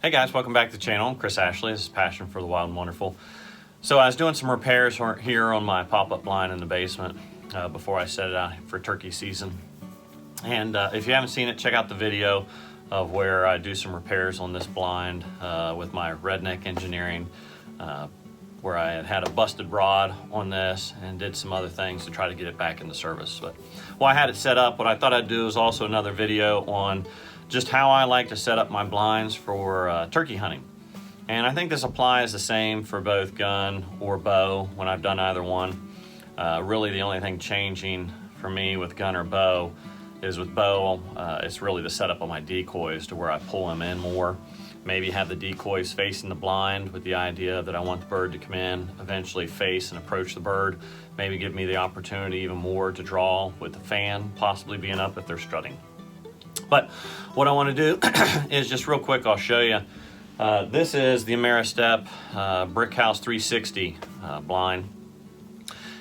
Hey guys, welcome back to the channel. I'm Chris Ashley. This is Passion for the Wild and Wonderful. So I was doing some repairs here on my pop-up blind in the basement before I set it out for turkey season. And if you haven't seen it, check out the video of where I do some repairs on this blind with my Redneck Engineering, where I had a busted rod on this and did some other things to try to get it back into service. But while I had it set up, what I thought I'd do is also another video on just how I like to set up my blinds for turkey hunting. And I think this applies the same for both gun or bow when I've done either one. Really the only thing changing for me with gun or bow is with bow, it's really the setup of my decoys to where I pull them in more. Maybe have the decoys facing the blind with the idea that I want the bird to come in, eventually face and approach the bird. Maybe give me the opportunity even more to draw with the fan possibly being up if they're strutting. But what I want to do is just real quick, I'll show you. This is the Ameristep Brick House 360 blind.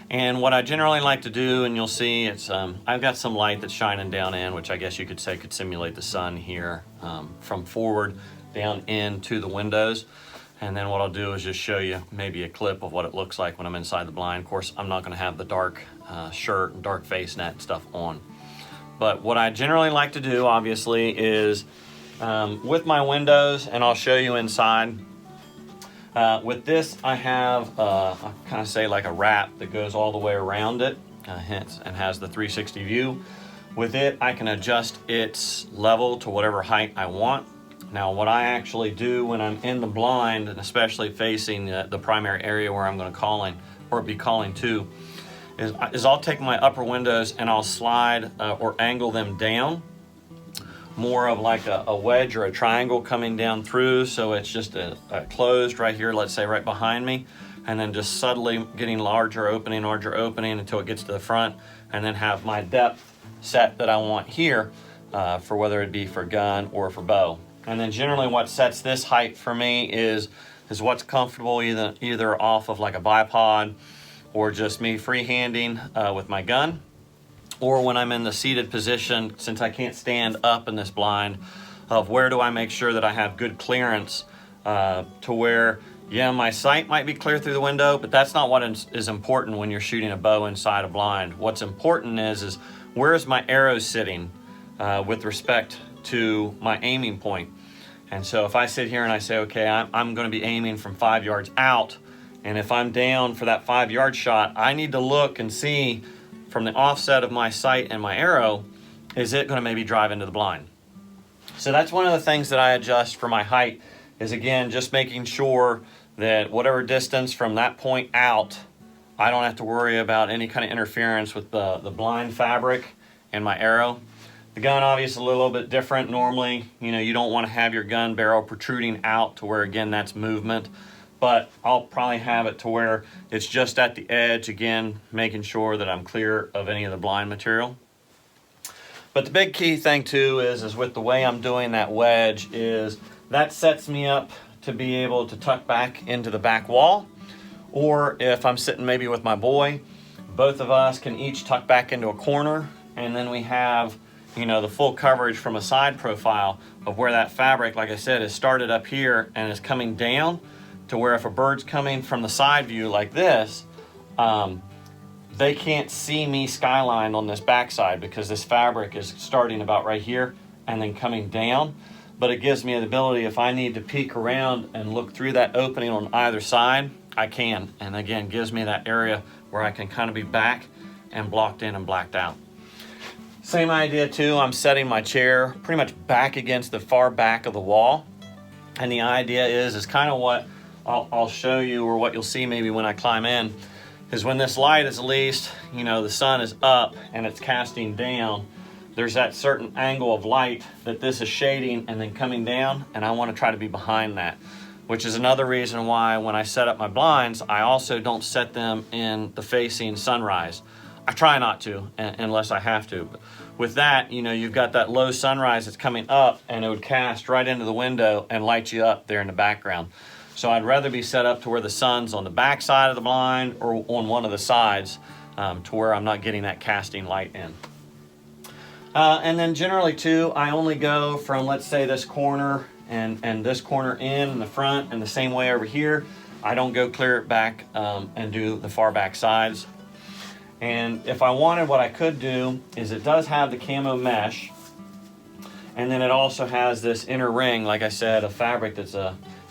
And what I generally like to do, and you'll see, it's I've got some light that's shining down in, which I guess you could say could simulate the sun here from forward down into the windows. And then what I'll do is just show you maybe a clip of what it looks like when I'm inside the blind. Of course, I'm not going to have the dark shirt and dark face net and stuff on. But what I generally like to do, obviously, is with my windows, and I'll show you inside. With this, I have, I kind of say like a wrap that goes all the way around it, hence, and has the 360 view. With it, I can adjust its level to whatever height I want. Now, what I actually do when I'm in the blind, and especially facing the primary area where I'm going to call in, or be calling to, is I'll take my upper windows and I'll slide or angle them down, more of like a wedge or a triangle coming down through, so it's just a closed right here, let's say right behind me, and then just subtly getting larger opening until it gets to the front, and then have my depth set that I want here for whether it be for gun or for bow. And then generally what sets this height for me is what's comfortable either off of like a bipod, or just me freehanding with my gun, or when I'm in the seated position, since I can't stand up in this blind, of where do I make sure that I have good clearance to where, yeah, my sight might be clear through the window, but that's not what is important when you're shooting a bow inside a blind. What's important is where is my arrow sitting with respect to my aiming point. And so if I sit here and I say, okay, I'm going to be aiming from 5 yards out, and if I'm down for that 5-yard shot, I need to look and see from the offset of my sight and my arrow, is it going to maybe drive into the blind? So that's one of the things that I adjust for my height, is again, just making sure that whatever distance from that point out, I don't have to worry about any kind of interference with the blind fabric and my arrow. The gun obviously a little bit different. Normally, you don't want to have your gun barrel protruding out to where, again, that's movement. But I'll probably have it to where it's just at the edge, again, making sure that I'm clear of any of the blind material. But the big key thing too is with the way I'm doing that wedge, is that sets me up to be able to tuck back into the back wall. Or if I'm sitting maybe with my boy, both of us can each tuck back into a corner, and then we have the full coverage from a side profile of where that fabric, like I said, is started up here and is coming down, to where if a bird's coming from the side view like this, they can't see me skyline on this backside, because this fabric is starting about right here and then coming down. But it gives me the ability, if I need to peek around and look through that opening on either side, I can. And again, gives me that area where I can kind of be back and blocked in and blacked out. Same idea too, I'm setting my chair pretty much back against the far back of the wall. And the idea is kind of what I'll show you, or what you'll see maybe when I climb in, is when this light is, at least, the sun is up and it's casting down, there's that certain angle of light that this is shading and then coming down, and I want to try to be behind that, which is another reason why when I set up my blinds, I also don't set them in the facing sunrise. I try not to, unless I have to. But with that, you've got that low sunrise that's coming up, and it would cast right into the window and light you up there in the background. So I'd rather be set up to where the sun's on the back side of the blind or on one of the sides, to where I'm not getting that casting light in. And then generally too, I only go from, let's say, this corner and this corner in the front, and the same way over here. I don't go clear it back and do the far back sides. And if I wanted, what I could do is, it does have the camo mesh, and then it also has this inner ring, like I said, a fabric it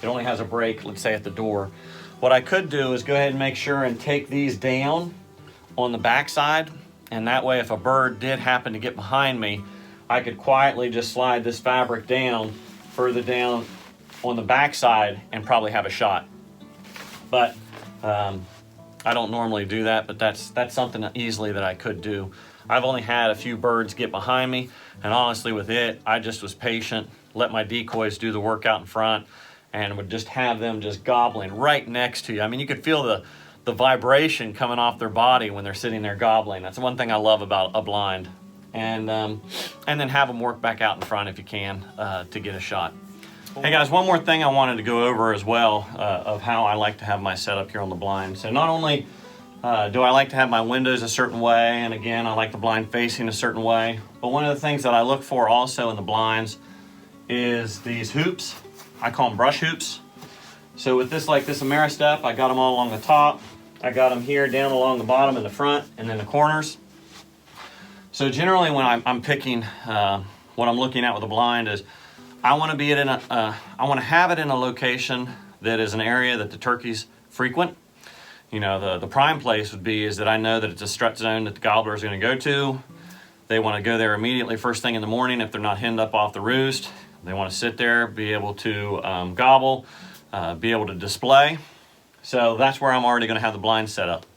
only has a break, let's say at the door. What I could do is go ahead and make sure and take these down on the back side, and that way if a bird did happen to get behind me, I could quietly just slide this fabric down further down on the back side and probably have a shot. But I don't normally do that, but that's something easily that I could do. I've only had a few birds get behind me, and honestly with it, I just was patient, let my decoys do the work out in front, and would just have them just gobbling right next to you. I mean, you could feel the vibration coming off their body when they're sitting there gobbling. That's one thing I love about a blind. And then have them work back out in front if you can to get a shot. Hey guys, one more thing I wanted to go over as well of how I like to have my setup here on the blind. So not only do I like to have my windows a certain way, and again, I like the blind facing a certain way, but one of the things that I look for also in the blinds is these hoops. I call them brush hoops. So with this, like this Ameristep, I got them all along the top. I got them here down along the bottom and the front, and then the corners. So generally when I'm picking what I'm looking at with a blind is, I want to be I want to have it in a location that is an area that the turkeys frequent. You know, the prime place would be is that I know that it's a strut zone that the gobbler is going to go to. They want to go there immediately first thing in the morning if they're not henned up off the roost. They want to sit there, be able to gobble, be able to display. So that's where I'm already going to have the blind set up.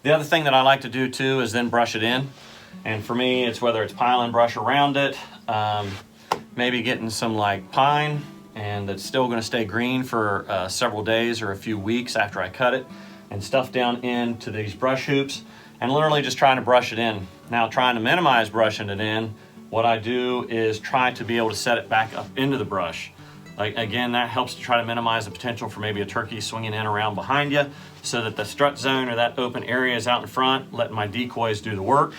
The other thing that I like to do too is then brush it in. And for me, it's whether it's piling brush around it, maybe getting some like pine, and it's still going to stay green for several days or a few weeks after I cut it, and stuff down into these brush hoops, and literally just trying to brush it in. Now, trying to minimize brushing it in, what I do is try to be able to set it back up into the brush. Like again, that helps to try to minimize the potential for maybe a turkey swinging in around behind you, so that the strut zone or that open area is out in front, letting my decoys do the work.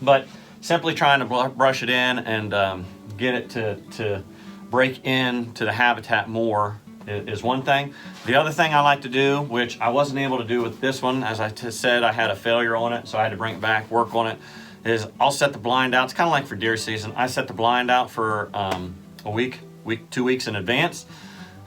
But simply trying to brush it in and get it to break into the habitat more is one thing. The other thing I like to do, which I wasn't able to do with this one, as I said, I had a failure on it, so I had to bring it back, work on it, is I'll set the blind out. It's kind of like for deer season. I set the blind out for a week, 2 weeks in advance.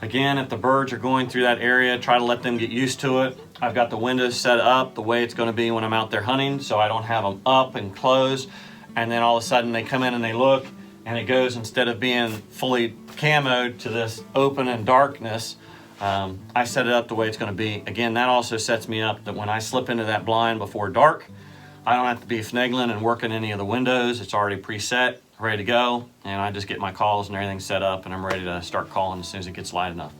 Again, if the birds are going through that area, try to let them get used to it. I've got the windows set up the way it's going to be when I'm out there hunting, so I don't have them up and closed, and then all of a sudden they come in and they look, and it goes, instead of being fully camoed to this open and darkness, I set it up the way it's going to be. Again, that also sets me up that when I slip into that blind before dark, I don't have to be finagling and working any of the windows. It's already preset, ready to go, and I just get my calls and everything set up, and I'm ready to start calling as soon as it gets light enough.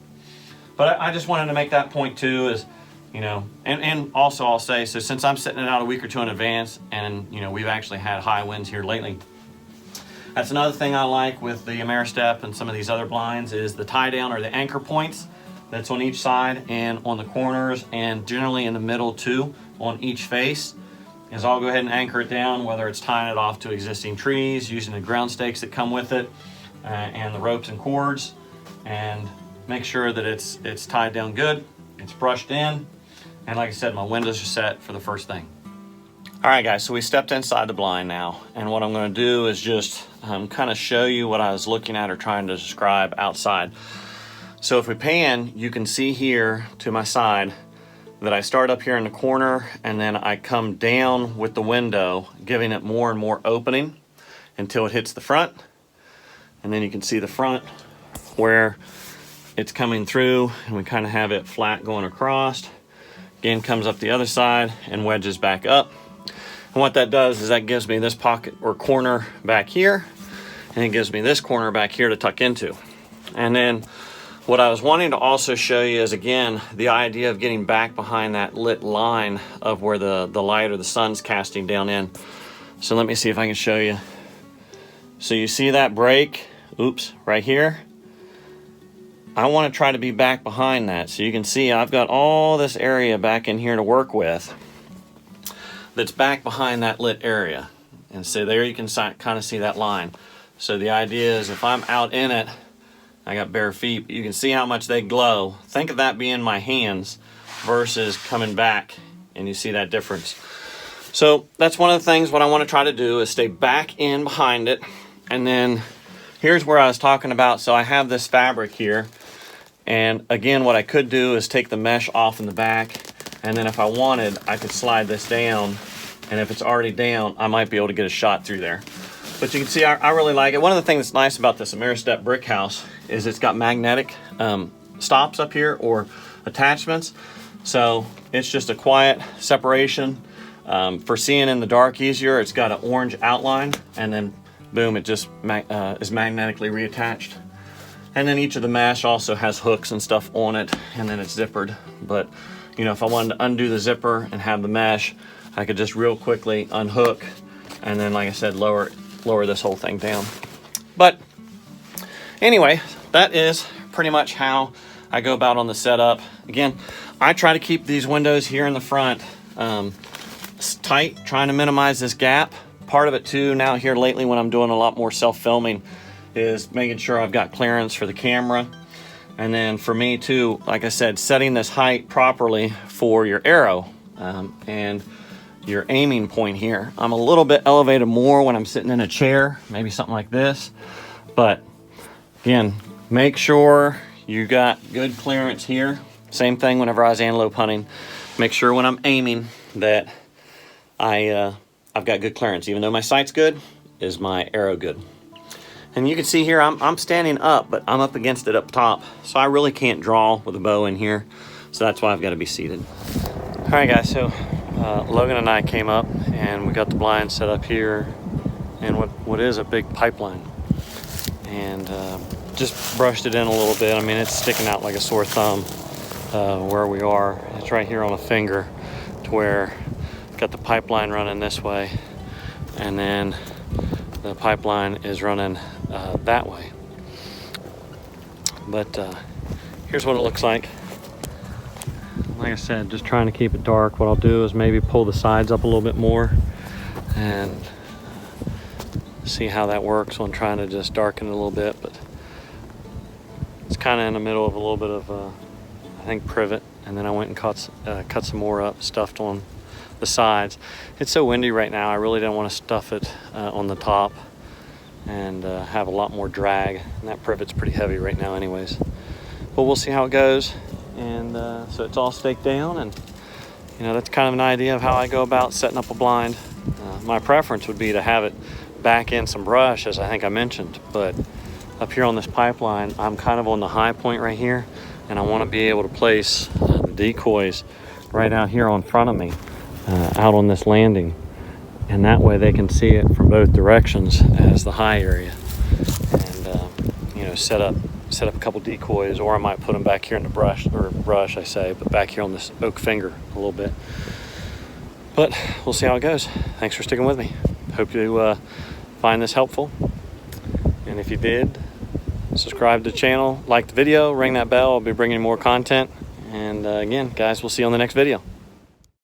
But I just wanted to make that point too, is, you know, and also I'll say, so since I'm setting it out a week or two in advance, and you know, we've actually had high winds here lately, that's another thing I like with the Ameristep and some of these other blinds is the tie down or the anchor points that's on each side and on the corners, and generally in the middle too on each face. Is I'll go ahead and anchor it down, whether it's tying it off to existing trees, using the ground stakes that come with it, and the ropes and cords, and make sure that it's tied down good, it's brushed in, and like I said, my windows are set for the first thing. All right guys, so we stepped inside the blind now, and what I'm going to do is just kind of show you what I was looking at or trying to describe outside. So if we pan, you can see here to my side that I start up here in the corner, and then I come down with the window, giving it more and more opening until it hits the front. And then you can see the front where it's coming through, and we kind of have it flat going across. Again, comes up the other side and wedges back up. And what that does is that gives me this pocket or corner back here, and it gives me this corner back here to tuck into. And then what I was wanting to also show you is, again, the idea of getting back behind that lit line of where the light or the sun's casting down in. So let me see if I can show you. So you see that break, oops, right here? I want to try to be back behind that. So you can see I've got all this area back in here to work with that's back behind that lit area. And so there you can kind of see that line. So the idea is if I'm out in it, I got bare feet, but you can see how much they glow. Think of that being my hands versus coming back, and you see that difference. So that's one of the things what I want to try to do is stay back in behind it. And then here's where I was talking about. So I have this fabric here, and again, what I could do is take the mesh off in the back, and then if I wanted, I could slide this down, and if it's already down, I might be able to get a shot through there. But you can see I really like it. One of the things that's nice about this Ameristep brick house is it's got magnetic stops up here, or attachments. So it's just a quiet separation. For seeing in the dark easier, it's got an orange outline, and then boom, it just is magnetically reattached. And then each of the mesh also has hooks and stuff on it, and then it's zippered. But you know, if I wanted to undo the zipper and have the mesh, I could just real quickly unhook, and then, like I said, lower this whole thing down. But anyway, that is pretty much how I go about on the setup. Again, I try to keep these windows here in the front tight, trying to minimize this gap. Part of it too, now here lately when I'm doing a lot more self-filming, is making sure I've got clearance for the camera. And then for me too, like I said, setting this height properly for your arrow and your aiming point here. I'm a little bit elevated more when I'm sitting in a chair, maybe something like this. But again, make sure you got good clearance here. Same thing whenever I was antelope hunting. Make sure when I'm aiming that I've got good clearance. Even though my sight's good, is my arrow good? And you can see here, I'm standing up, but I'm up against it up top. So I really can't draw with a bow in here. So that's why I've got to be seated. All right, guys, so Logan and I came up and we got the blind set up here in what is a big pipeline. And just brushed it in a little bit. I mean, it's sticking out like a sore thumb where we are. It's right here on a finger to where I've got the pipeline running this way, and then the pipeline is running that way. But here's what it looks like. Like I said, just trying to keep it dark. What I'll do is maybe pull the sides up a little bit more and see how that works when trying to just darken it a little bit. But it's kind of in the middle of a little bit of I think privet, and then I went and cut some more up, stuffed on the sides. It's so windy right now, I really didn't want to stuff it on the top and have a lot more drag, and that privet's pretty heavy right now anyways. But we'll see how it goes. And so it's all staked down, and you know, that's kind of an idea of how I go about setting up a blind. My preference would be to have it back in some brush, as I think I mentioned, but up here on this pipeline, I'm kind of on the high point right here, and I want to be able to place the decoys right out here on front of me, out on this landing, and that way they can see it from both directions as the high area. And you know, set up a couple decoys, or I might put them back here in the brush I say, but back here on this oak finger a little bit. But we'll see how it goes. Thanks for sticking with me. Hope you find this helpful, and if you did, subscribe to the channel, like the video, ring that bell. I'll be bringing more content. And again, guys, we'll see you on the next video.